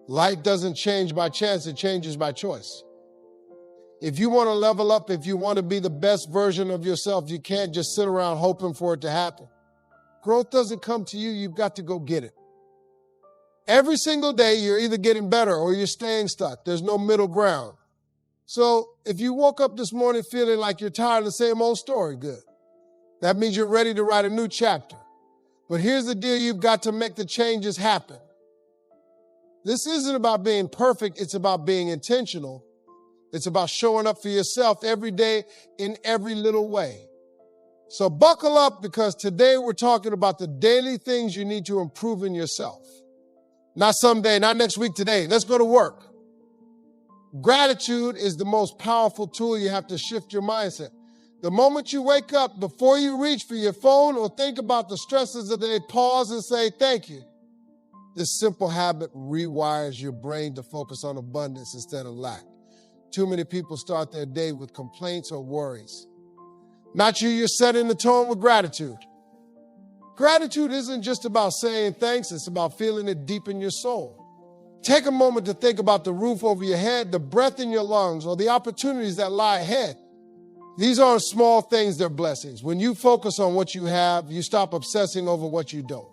Life doesn't change by chance, it changes by choice. If you want to level up, if you want to be the best version of yourself, you can't just sit around hoping for it to happen. Growth doesn't come to you, you've got to go get it. Every single day, you're either getting better or you're staying stuck. There's no middle ground. So if you woke up this morning feeling like you're tired of the same old story, good. That means you're ready to write a new chapter. But here's the deal, you've got to make the changes happen. This isn't about being perfect, it's about being intentional. It's about showing up for yourself every day in every little way. So buckle up, because today we're talking about the daily things you need to improve in yourself. Not someday, not next week, today. Let's go to work. Gratitude is the most powerful tool. You have to shift your mindset. The moment you wake up, before you reach for your phone or think about the stresses of the day, pause and say thank you. This simple habit rewires your brain to focus on abundance instead of lack. Too many people start their day with complaints or worries. Not you, you're setting the tone with gratitude. Gratitude isn't just about saying thanks, it's about feeling it deep in your soul. Take a moment to think about the roof over your head, the breath in your lungs, or the opportunities that lie ahead. These aren't small things, they're blessings. When you focus on what you have, you stop obsessing over what you don't.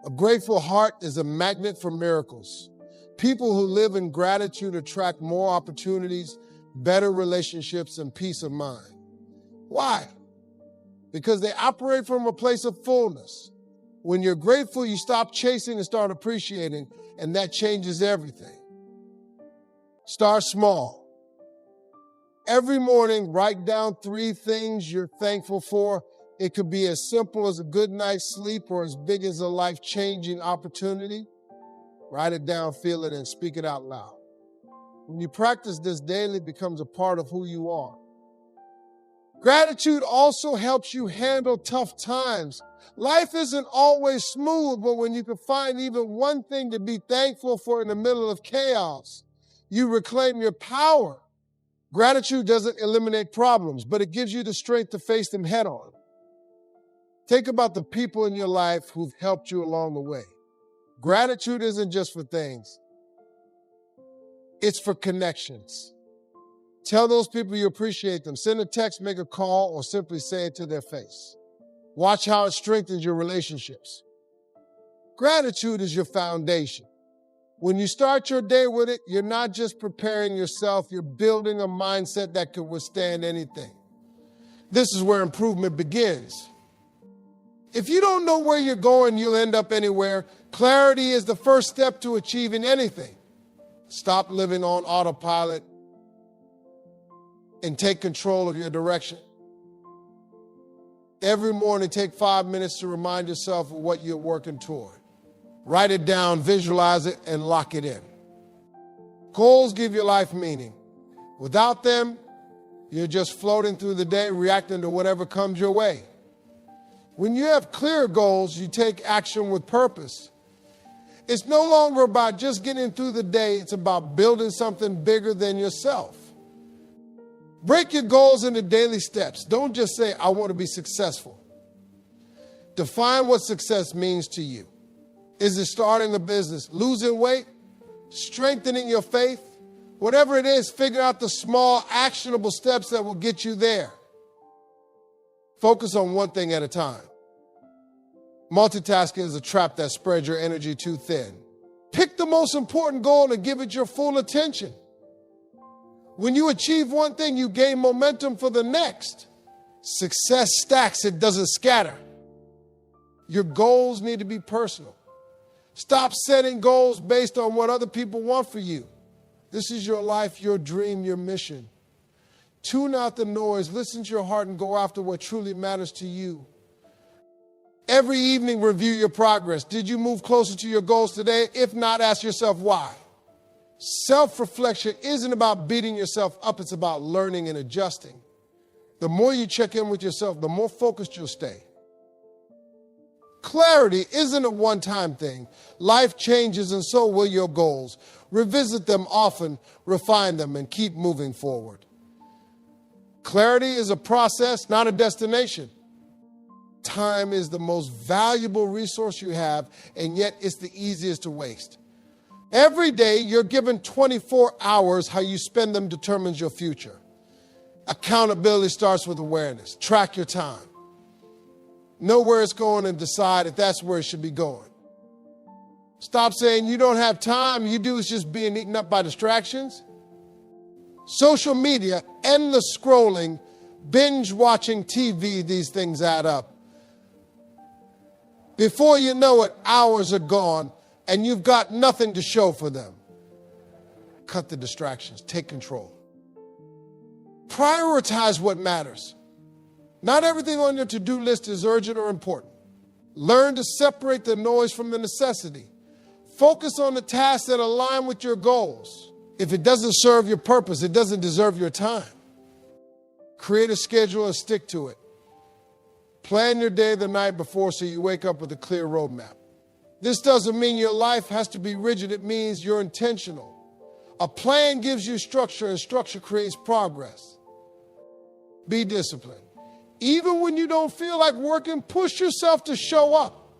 A grateful heart is a magnet for miracles. People who live in gratitude attract more opportunities, better relationships, and peace of mind. Why? Because they operate from a place of fullness. When you're grateful, you stop chasing and start appreciating, and that changes everything. Start small. Every morning, write down 3 things you're thankful for. It could be as simple as a good night's sleep or as big as a life-changing opportunity. Write it down, feel it, and speak it out loud. When you practice this daily, it becomes a part of who you are. Gratitude also helps you handle tough times. Life isn't always smooth, but when you can find even one thing to be thankful for in the middle of chaos, you reclaim your power. Gratitude doesn't eliminate problems, but it gives you the strength to face them head on. Think about the people in your life who've helped you along the way. Gratitude isn't just for things. It's for connections. Tell those people you appreciate them. Send a text, make a call, or simply say it to their face. Watch how it strengthens your relationships. Gratitude is your foundation. When you start your day with it, you're not just preparing yourself, you're building a mindset that can withstand anything. This is where improvement begins. If you don't know where you're going, you'll end up anywhere. Clarity is the first step to achieving anything. Stop living on autopilot and take control of your direction. Every morning, take 5 minutes to remind yourself of what you're working toward. Write it down, visualize it, and lock it in. Goals give your life meaning. Without them, you're just floating through the day, reacting to whatever comes your way. When you have clear goals, you take action with purpose. It's no longer about just getting through the day, it's about building something bigger than yourself. Break your goals into daily steps. Don't just say, I want to be successful. Define what success means to you. Is it starting a business, losing weight, strengthening your faith? Whatever it is, figure out the small, actionable steps that will get you there. Focus on one thing at a time. Multitasking is a trap that spreads your energy too thin. Pick the most important goal and give it your full attention. When you achieve one thing, you gain momentum for the next. Success stacks, it doesn't scatter. Your goals need to be personal. Stop setting goals based on what other people want for you. This is your life, your dream, your mission. Tune out the noise, listen to your heart, and go after what truly matters to you. Every evening, review your progress. Did you move closer to your goals today? If not, ask yourself why. Self-reflection isn't about beating yourself up, it's about learning and adjusting. The more you check in with yourself, the more focused you'll stay. Clarity isn't a one-time thing. Life changes and so will your goals. Revisit them often, refine them, and keep moving forward. Clarity is a process, not a destination. Time is the most valuable resource you have, and yet it's the easiest to waste. Every day you're given 24 hours. How you spend them determines your future. Accountability starts with awareness. Track your time. Know where it's going and decide if that's where it should be going. Stop saying you don't have time. You do is just being eaten up by distractions. Social media, endless scrolling, binge watching TV, these things add up. Before you know it, hours are gone and you've got nothing to show for them. Cut the distractions. Take control. Prioritize what matters. Not everything on your to-do list is urgent or important. Learn to separate the noise from the necessity. Focus on the tasks that align with your goals. If it doesn't serve your purpose, it doesn't deserve your time. Create a schedule and stick to it. Plan your day the night before so you wake up with a clear roadmap. This doesn't mean your life has to be rigid. It means you're intentional. A plan gives you structure, and structure creates progress. Be disciplined. Even when you don't feel like working, push yourself to show up.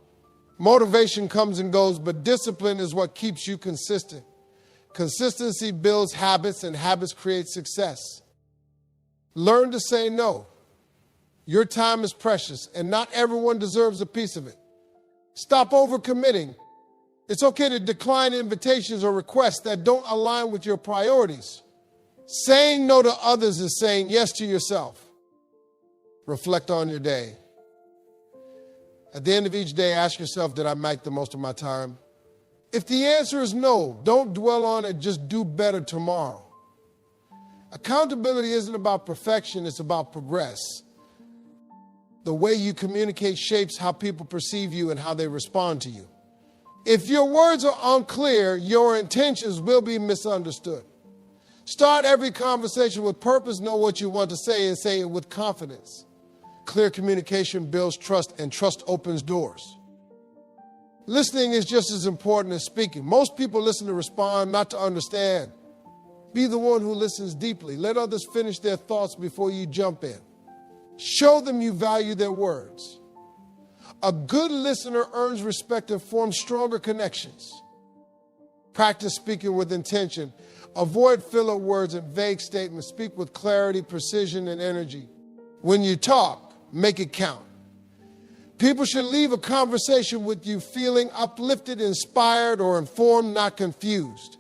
Motivation comes and goes, but discipline is what keeps you consistent. Consistency builds habits, and habits create success. Learn to say no. Your time is precious, and not everyone deserves a piece of it. Stop overcommitting. It's okay to decline invitations or requests that don't align with your priorities. Saying no to others is saying yes to yourself. Reflect on your day. At the end of each day, ask yourself, did I make the most of my time? If the answer is no, don't dwell on it, just do better tomorrow. Accountability isn't about perfection, it's about progress. The way you communicate shapes how people perceive you and how they respond to you. If your words are unclear, your intentions will be misunderstood. Start every conversation with purpose, know what you want to say, and say it with confidence. Clear communication builds trust, and trust opens doors. Listening is just as important as speaking. Most people listen to respond, not to understand. Be the one who listens deeply. Let others finish their thoughts before you jump in. Show them you value their words. A good listener earns respect and forms stronger connections. Practice speaking with intention. Avoid filler words and vague statements. Speak with clarity, precision, and energy. When you talk, make it count. People should leave a conversation with you feeling uplifted, inspired, or informed, not confused.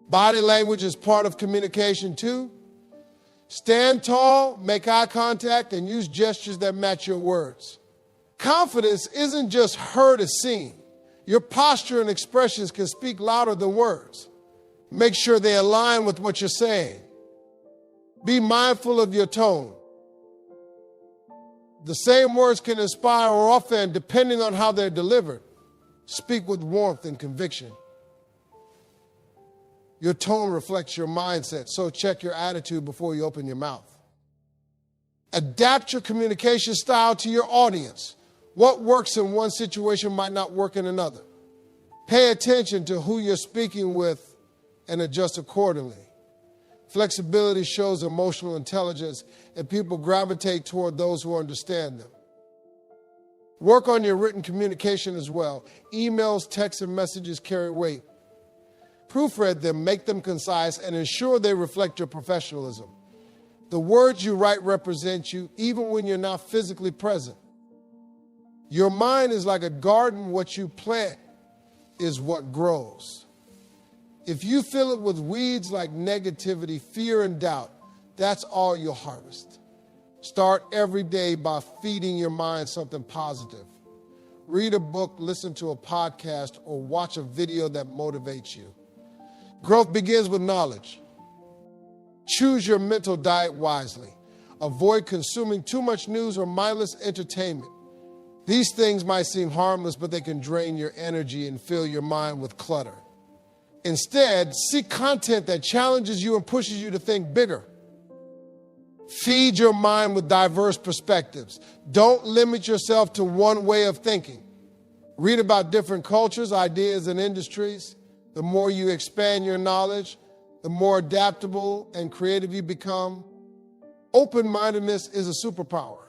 Body language is part of communication too. Stand tall, make eye contact, and use gestures that match your words. Confidence isn't just heard as seen. Your posture and expressions can speak louder than words. Make sure they align with what you're saying. Be mindful of your tone. The same words can inspire or offend depending on how they're delivered. Speak with warmth and conviction. Your tone reflects your mindset, so check your attitude before you open your mouth. Adapt your communication style to your audience. What works in one situation might not work in another. Pay attention to who you're speaking with and adjust accordingly. Flexibility shows emotional intelligence, and people gravitate toward those who understand them. Work on your written communication as well. Emails, texts, and messages carry weight. Proofread them, make them concise, and ensure they reflect your professionalism. The words you write represent you, even when you're not physically present. Your mind is like a garden. What you plant is what grows. If you fill it with weeds like negativity, fear, and doubt, that's all you'll harvest. Start every day by feeding your mind something positive. Read a book, listen to a podcast, or watch a video that motivates you. Growth begins with knowledge. Choose your mental diet wisely. Avoid consuming too much news or mindless entertainment. These things might seem harmless, but they can drain your energy and fill your mind with clutter. Instead, seek content that challenges you and pushes you to think bigger. Feed your mind with diverse perspectives. Don't limit yourself to one way of thinking. Read about different cultures, ideas, and industries. The more you expand your knowledge, the more adaptable and creative you become. Open-mindedness is a superpower.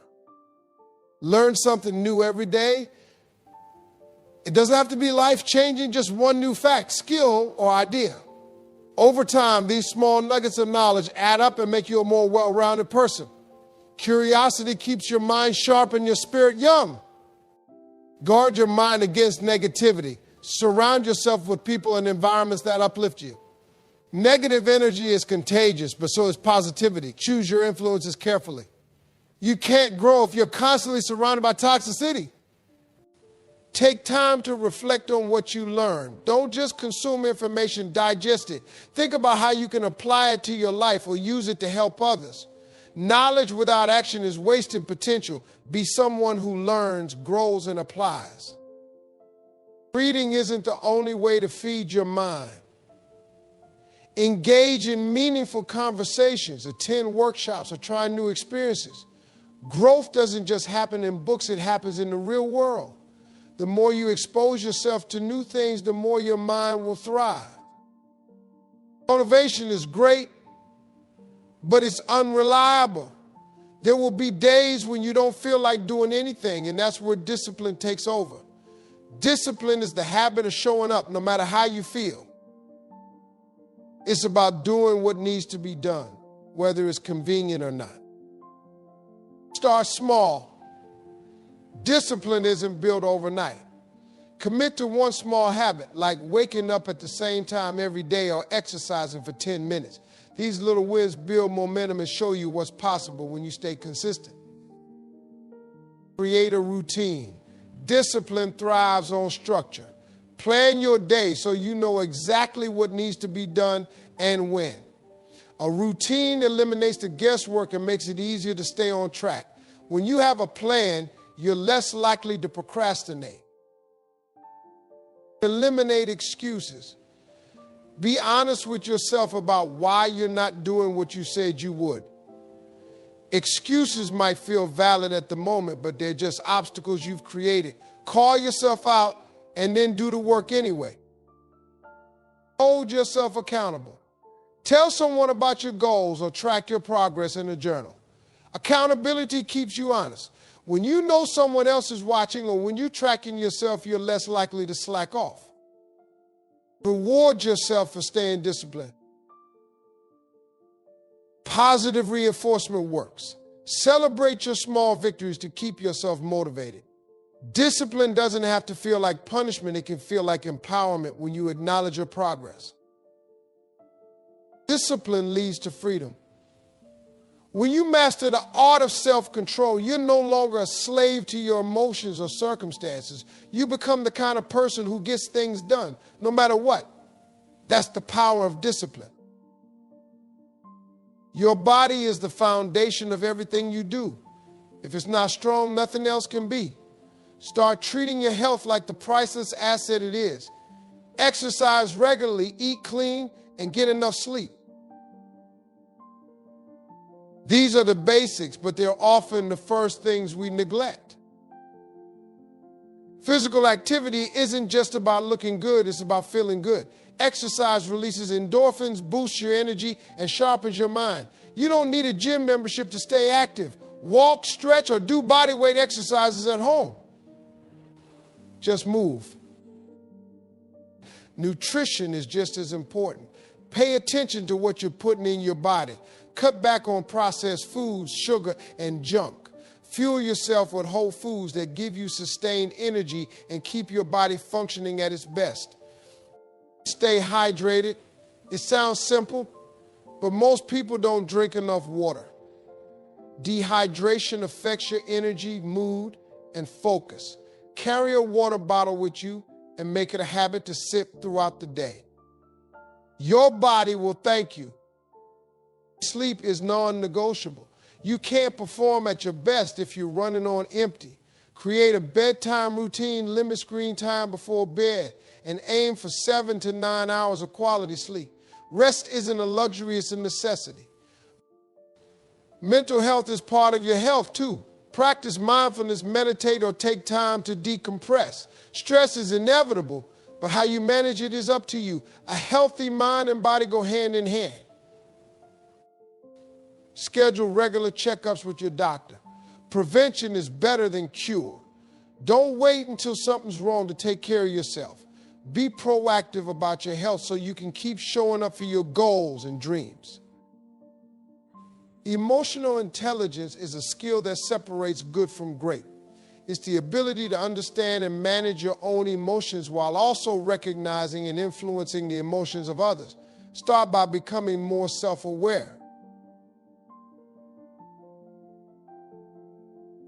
Learn something new every day. It doesn't have to be life-changing, just one new fact, skill, or idea. Over time, these small nuggets of knowledge add up and make you a more well-rounded person. Curiosity keeps your mind sharp and your spirit young. Guard your mind against negativity. Surround yourself with people and environments that uplift you. Negative energy is contagious, but so is positivity. Choose your influences carefully. You can't grow if you're constantly surrounded by toxicity. Take time to reflect on what you learn. Don't just consume information, digest it. Think about how you can apply it to your life or use it to help others. Knowledge without action is wasted potential. Be someone who learns, grows, and applies. Reading isn't the only way to feed your mind. Engage in meaningful conversations, attend workshops, or try new experiences. Growth doesn't just happen in books, it happens in the real world. The more you expose yourself to new things, the more your mind will thrive. Motivation is great, but it's unreliable. There will be days when you don't feel like doing anything, and that's where discipline takes over. Discipline is the habit of showing up no matter how you feel. It's about doing what needs to be done, whether it's convenient or not. Start small. Discipline isn't built overnight. Commit to one small habit, like waking up at the same time every day or exercising for 10 minutes. These little wins build momentum and show you what's possible when you stay consistent. Create a routine. Discipline thrives on structure. Plan your day so you know exactly what needs to be done and when. A routine eliminates the guesswork and makes it easier to stay on track. When you have a plan, you're less likely to procrastinate. Eliminate excuses. Be honest with yourself about why you're not doing what you said you would. Excuses might feel valid at the moment, but they're just obstacles you've created. Call yourself out and then do the work anyway. Hold yourself accountable. Tell someone about your goals or track your progress in a journal. Accountability keeps you honest. When you know someone else is watching or when you're tracking yourself, you're less likely to slack off. Reward yourself for staying disciplined. Positive reinforcement works. Celebrate your small victories to keep yourself motivated. Discipline doesn't have to feel like punishment. It can feel like empowerment when you acknowledge your progress. Discipline leads to freedom. When you master the art of self-control, you're no longer a slave to your emotions or circumstances. You become the kind of person who gets things done, no matter what. That's the power of discipline. Your body is the foundation of everything you do. If it's not strong, nothing else can be. Start treating your health like the priceless asset it is. Exercise regularly, eat clean, and get enough sleep. These are the basics, but they're often the first things we neglect. Physical activity isn't just about looking good, it's about feeling good. Exercise releases endorphins, boosts your energy, and sharpens your mind. You don't need a gym membership to stay active. Walk, stretch, or do body weight exercises at home. Just move. Nutrition is just as important. Pay attention to what you're putting in your body. Cut back on processed foods, sugar, and junk. Fuel yourself with whole foods that give you sustained energy and keep your body functioning at its best. Stay hydrated. It sounds simple, but most people don't drink enough water. Dehydration affects your energy, mood, and focus. Carry a water bottle with you and make it a habit to sip throughout the day. Your body will thank you. Sleep is non-negotiable. You can't perform at your best if you're running on empty. Create a bedtime routine, limit screen time before bed, and aim for 7 to 9 hours of quality sleep. Rest isn't a luxury, it's a necessity. Mental health is part of your health too. Practice mindfulness, meditate, or take time to decompress. Stress is inevitable, but how you manage it is up to you. A healthy mind and body go hand in hand. Schedule regular checkups with your doctor. Prevention is better than cure. Don't wait until something's wrong to take care of yourself. Be proactive about your health so you can keep showing up for your goals and dreams. Emotional intelligence is a skill that separates good from great. It's the ability to understand and manage your own emotions while also recognizing and influencing the emotions of others. Start by becoming more self-aware.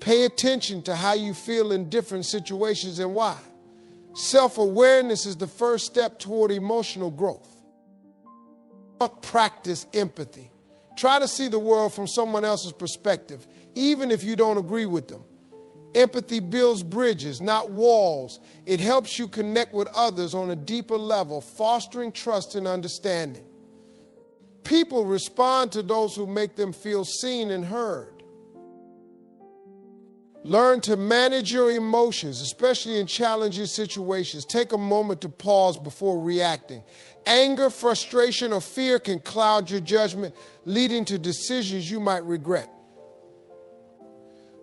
Pay attention to how you feel in different situations and why. Self-awareness is the first step toward emotional growth. Practice empathy. Try to see the world from someone else's perspective, even if you don't agree with them. Empathy builds bridges, not walls. It helps you connect with others on a deeper level, fostering trust and understanding. People respond to those who make them feel seen and heard. Learn to manage your emotions, especially in challenging situations. Take a moment to pause before reacting. Anger, frustration, or fear can cloud your judgment, leading to decisions you might regret.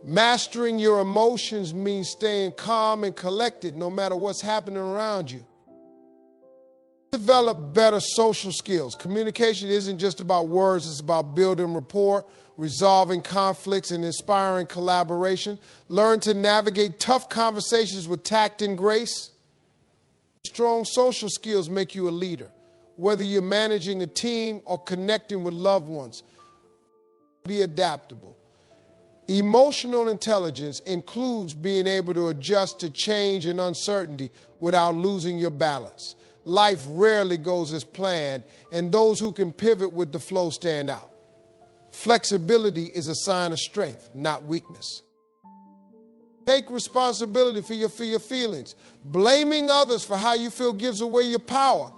Mastering your emotions means staying calm and collected no matter what's happening around you. Develop better social skills. Communication isn't just about words, it's about building rapport, resolving conflicts, and inspiring collaboration. Learn to navigate tough conversations with tact and grace. Strong social skills make you a leader, whether you're managing a team or connecting with loved ones. Be adaptable. Emotional intelligence includes being able to adjust to change and uncertainty without losing your balance. Life rarely goes as planned, and those who can pivot with the flow stand out. Flexibility is a sign of strength, not weakness. Take responsibility for your feelings. Blaming others for how you feel gives away your power.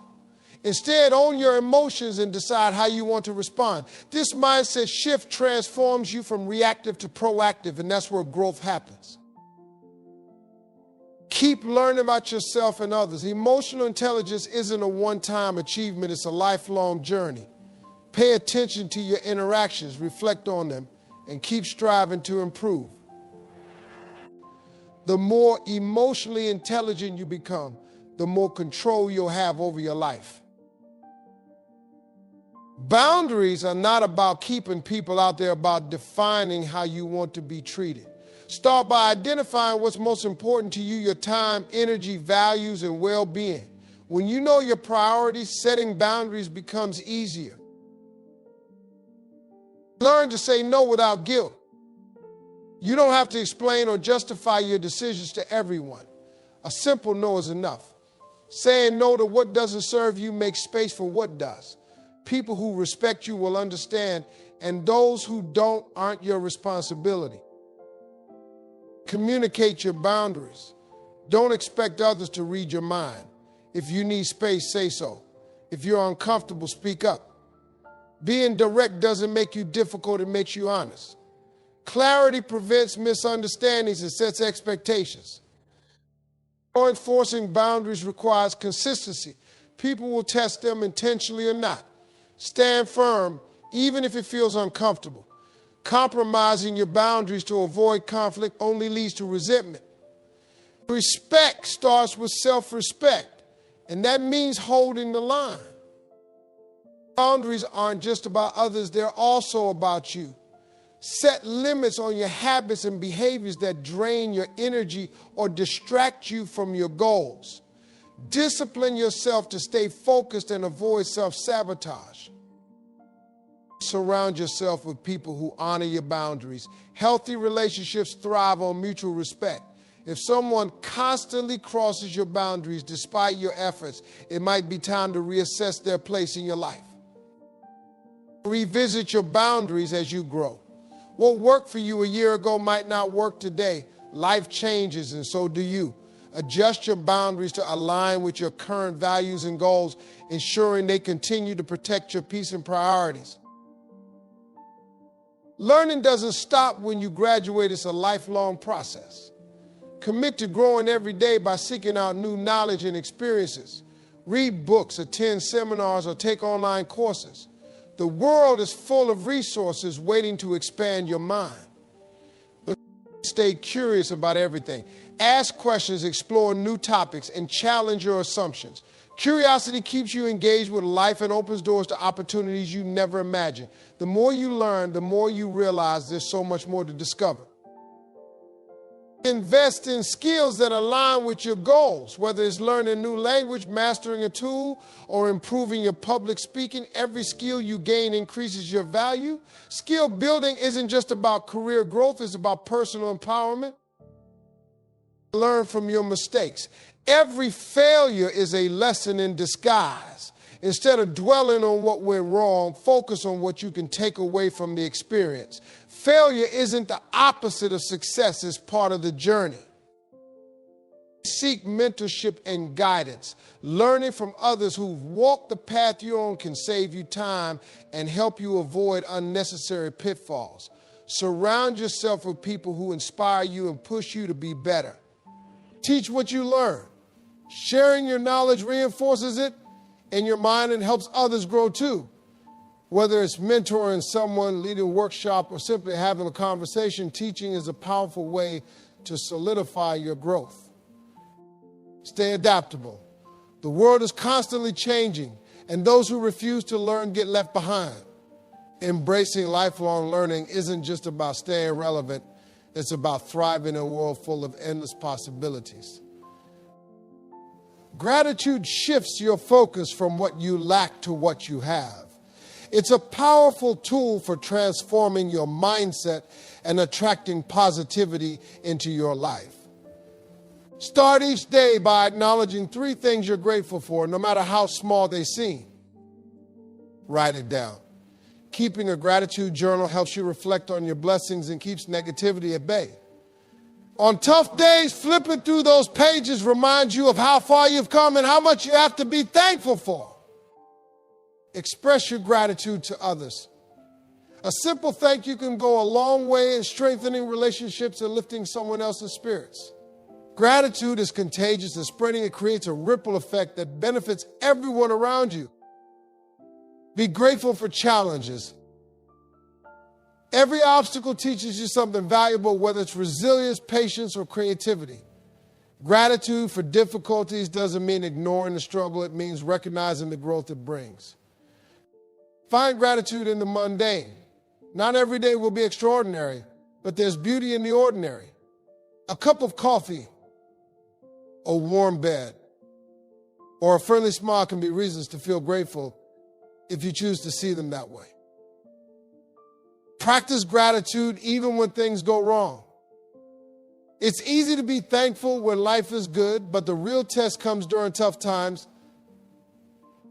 Instead, own your emotions and decide how you want to respond. This mindset shift transforms you from reactive to proactive, and that's where growth happens. Keep learning about yourself and others. Emotional intelligence isn't a one-time achievement, it's a lifelong journey. Pay attention to your interactions, reflect on them, and keep striving to improve. The more emotionally intelligent you become, the more control you'll have over your life. Boundaries are not about keeping people out there, about defining how you want to be treated. Start by identifying what's most important to you, your time, energy, values, and well-being. When you know your priorities, setting boundaries becomes easier. Learn to say no without guilt. You don't have to explain or justify your decisions to everyone. A simple no is enough. Saying no to what doesn't serve you makes space for what does. People who respect you will understand, and those who don't aren't your responsibility. Communicate your boundaries. Don't expect others to read your mind. If you need space, say so. If you're uncomfortable, speak up. Being direct doesn't make you difficult, it makes you honest. Clarity prevents misunderstandings and sets expectations. Enforcing boundaries requires consistency. People will test them intentionally or not. Stand firm, even if it feels uncomfortable. Compromising your boundaries to avoid conflict only leads to resentment. Respect starts with self-respect, and that means holding the line. Boundaries aren't just about others, they're also about you. Set limits on your habits and behaviors that drain your energy or distract you from your goals. Discipline yourself to stay focused and avoid self-sabotage. Surround yourself with people who honor your boundaries. Healthy relationships thrive on mutual respect. If someone constantly crosses your boundaries despite your efforts, it might be time to reassess their place in your life. Revisit your boundaries as you grow. What worked for you a year ago might not work today. Life changes, and so do you. Adjust your boundaries to align with your current values and goals, ensuring they continue to protect your peace and priorities. Learning doesn't stop when you graduate. It's a lifelong process. Commit to growing every day by seeking out new knowledge and experiences. Read books, attend seminars, or take online courses. The world is full of resources waiting to expand your mind. But stay curious about everything. Ask questions, explore new topics, and challenge your assumptions. Curiosity keeps you engaged with life and opens doors to opportunities you never imagined. The more you learn, the more you realize there's so much more to discover. Invest in skills that align with your goals, whether it's learning a new language, mastering a tool, or improving your public speaking. Every skill you gain increases your value. Skill building isn't just about career growth, it's about personal empowerment. Learn from your mistakes. Every failure is a lesson in disguise. Instead of dwelling on what went wrong, focus on what you can take away from the experience. Failure isn't the opposite of success, it's part of the journey. Seek mentorship and guidance. Learning from others who've walked the path you're on can save you time and help you avoid unnecessary pitfalls. Surround yourself with people who inspire you and push you to be better. Teach what you learn. Sharing your knowledge reinforces it in your mind and helps others grow too. Whether it's mentoring someone, leading a workshop, or simply having a conversation, teaching is a powerful way to solidify your growth. Stay adaptable. The world is constantly changing, and those who refuse to learn get left behind. Embracing lifelong learning isn't just about staying relevant, it's about thriving in a world full of endless possibilities. Gratitude shifts your focus from what you lack to what you have. It's a powerful tool for transforming your mindset and attracting positivity into your life. Start each day by acknowledging 3 things you're grateful for, no matter how small they seem. Write it down. Keeping a gratitude journal helps you reflect on your blessings and keeps negativity at bay. On tough days, flipping through those pages reminds you of how far you've come and how much you have to be thankful for. Express your gratitude to others. A simple thank you can go a long way in strengthening relationships and lifting someone else's spirits. Gratitude is contagious and spreading. It creates a ripple effect that benefits everyone around you. Be grateful for challenges. Every obstacle teaches you something valuable, whether it's resilience, patience, or creativity. Gratitude for difficulties doesn't mean ignoring the struggle. It means recognizing the growth it brings. Find gratitude in the mundane. Not every day will be extraordinary, but there's beauty in the ordinary. A cup of coffee, a warm bed, or a friendly smile can be reasons to feel grateful if you choose to see them that way. Practice gratitude even when things go wrong. It's easy to be thankful when life is good, but the real test comes during tough times.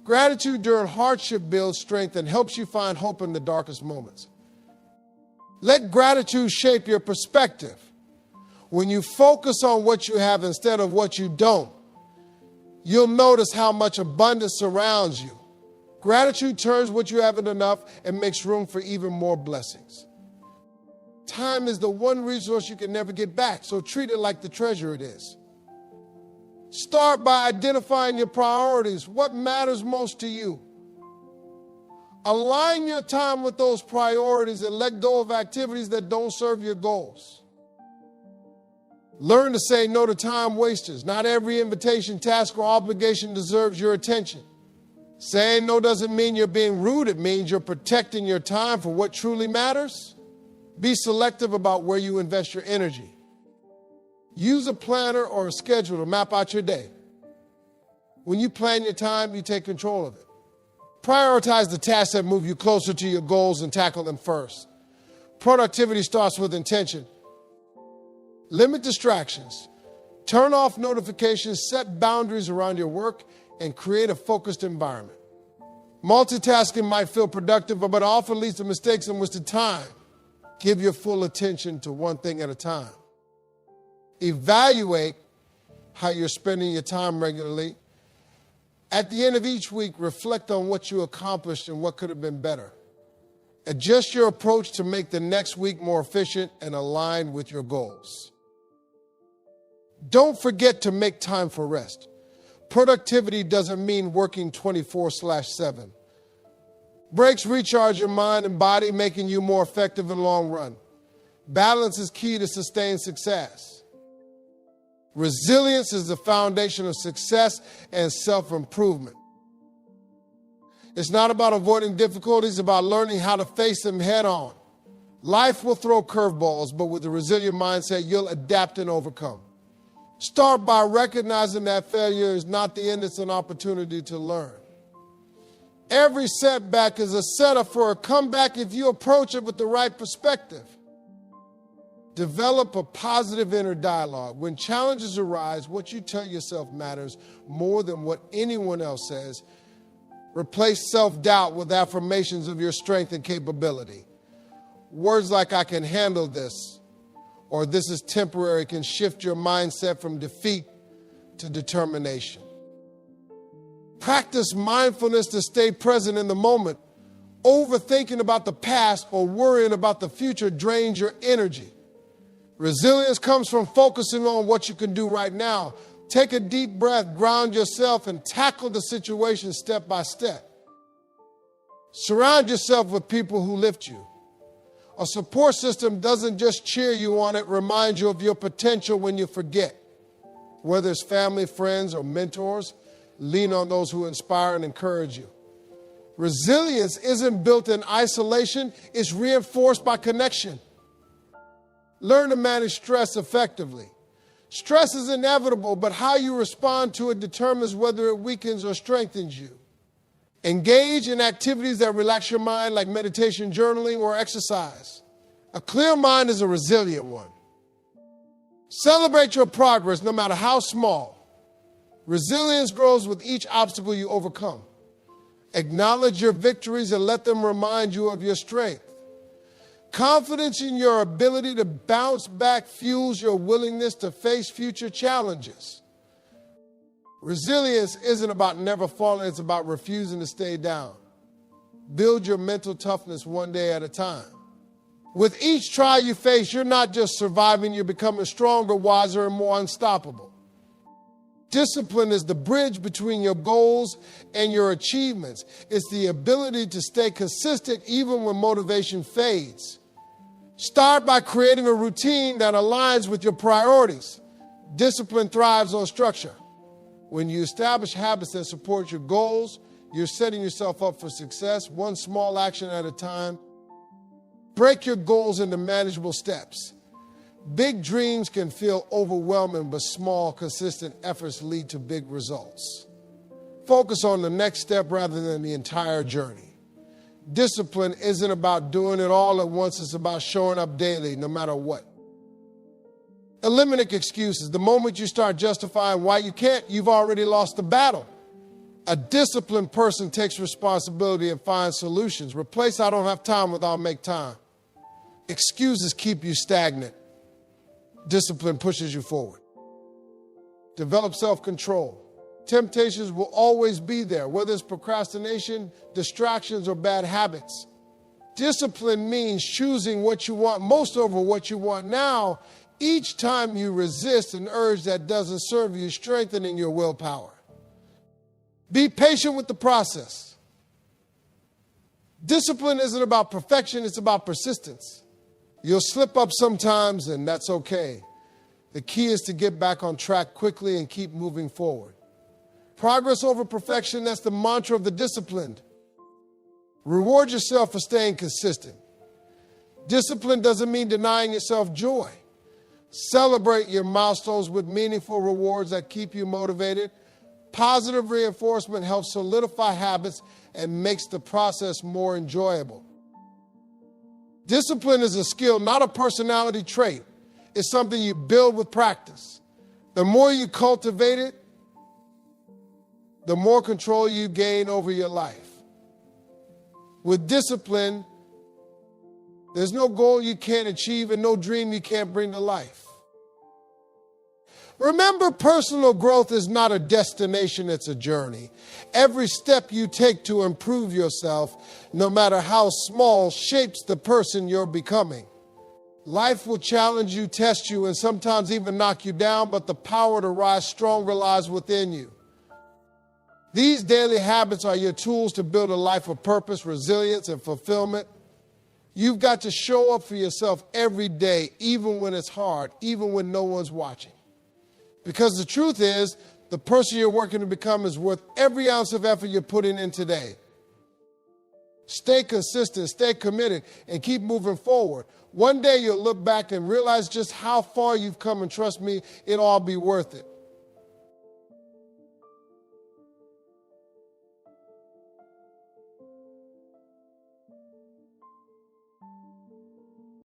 Gratitude during hardship builds strength and helps you find hope in the darkest moments. Let gratitude shape your perspective. When you focus on what you have instead of what you don't, you'll notice how much abundance surrounds you. Gratitude turns what you haven't enough and makes room for even more blessings. Time is the one resource you can never get back, so treat it like the treasure it is. Start by identifying your priorities. What matters most to you? Align your time with those priorities and let go of activities that don't serve your goals. Learn to say no to time wasters. Not every invitation, task, or obligation deserves your attention. Saying no doesn't mean you're being rude. It means you're protecting your time for what truly matters. Be selective about where you invest your energy. Use a planner or a schedule to map out your day. When you plan your time, you take control of it. Prioritize the tasks that move you closer to your goals and tackle them first. Productivity starts with intention. Limit distractions. Turn off notifications, set boundaries around your work, and create a focused environment. Multitasking might feel productive, but often leads to mistakes and wasted time. Give your full attention to one thing at a time. Evaluate how you're spending your time regularly. At the end of each week, reflect on what you accomplished and what could have been better. Adjust your approach to make the next week more efficient and aligned with your goals. Don't forget to make time for rest. Productivity doesn't mean working 24/7. Breaks recharge your mind and body, making you more effective in the long run. Balance is key to sustained success. Resilience is the foundation of success and self-improvement. It's not about avoiding difficulties, it's about learning how to face them head on. Life will throw curveballs, but with a resilient mindset, you'll adapt and overcome. Start by recognizing that failure is not the end, it's an opportunity to learn. Every setback is a setup for a comeback if you approach it with the right perspective. Develop a positive inner dialogue. When challenges arise, what you tell yourself matters more than what anyone else says. Replace self-doubt with affirmations of your strength and capability. Words like "I can handle this" or "this is temporary" can shift your mindset from defeat to determination. Practice mindfulness to stay present in the moment. Overthinking about the past or worrying about the future drains your energy. Resilience comes from focusing on what you can do right now. Take a deep breath, ground yourself, and tackle the situation step by step. Surround yourself with people who lift you. A support system doesn't just cheer you on, it reminds you of your potential when you forget. Whether it's family, friends, or mentors, lean on those who inspire and encourage you. Resilience isn't built in isolation, it's reinforced by connection. Learn to manage stress effectively. Stress is inevitable, but how you respond to it determines whether it weakens or strengthens you. Engage in activities that relax your mind, like meditation, journaling, or exercise. A clear mind is a resilient one. Celebrate your progress, no matter how small. Resilience grows with each obstacle you overcome. Acknowledge your victories and let them remind you of your strength. Confidence in your ability to bounce back fuels your willingness to face future challenges. Resilience isn't about never falling, it's about refusing to stay down. Build your mental toughness one day at a time. With each trial you face, you're not just surviving, you're becoming stronger, wiser, and more unstoppable. Discipline is the bridge between your goals and your achievements. It's the ability to stay consistent even when motivation fades. Start by creating a routine that aligns with your priorities. Discipline thrives on structure. When you establish habits that support your goals, you're setting yourself up for success, one small action at a time. Break your goals into manageable steps. Big dreams can feel overwhelming, but small, consistent efforts lead to big results. Focus on the next step rather than the entire journey. Discipline isn't about doing it all at once, it's about showing up daily, no matter what. Eliminate excuses. The moment you start justifying why you can't, you've already lost the battle. A disciplined person takes responsibility and finds solutions. Replace "I don't have time" with "I'll make time." Excuses keep you stagnant. Discipline pushes you forward. Develop self-control. Temptations will always be there, whether it's procrastination, distractions, or bad habits. Discipline means choosing what you want most over what you want now. Each time you resist an urge that doesn't serve you, strengthening your willpower. Be patient with the process. Discipline isn't about perfection, it's about persistence. You'll slip up sometimes, and that's okay. The key is to get back on track quickly and keep moving forward. Progress over perfection, that's the mantra of the disciplined. Reward yourself for staying consistent. Discipline doesn't mean denying yourself joy. Celebrate your milestones with meaningful rewards that keep you motivated. Positive reinforcement helps solidify habits and makes the process more enjoyable. Discipline is a skill, not a personality trait. It's something you build with practice. The more you cultivate it, the more control you gain over your life. With discipline, there's no goal you can't achieve and no dream you can't bring to life. Remember, personal growth is not a destination, it's a journey. Every step you take to improve yourself, no matter how small, shapes the person you're becoming. Life will challenge you, test you, and sometimes even knock you down, but the power to rise stronger lies within you. These daily habits are your tools to build a life of purpose, resilience, and fulfillment. You've got to show up for yourself every day, even when it's hard, even when no one's watching. Because the truth is, the person you're working to become is worth every ounce of effort you're putting in today. Stay consistent, stay committed, and keep moving forward. One day you'll look back and realize just how far you've come, and trust me, it'll all be worth it.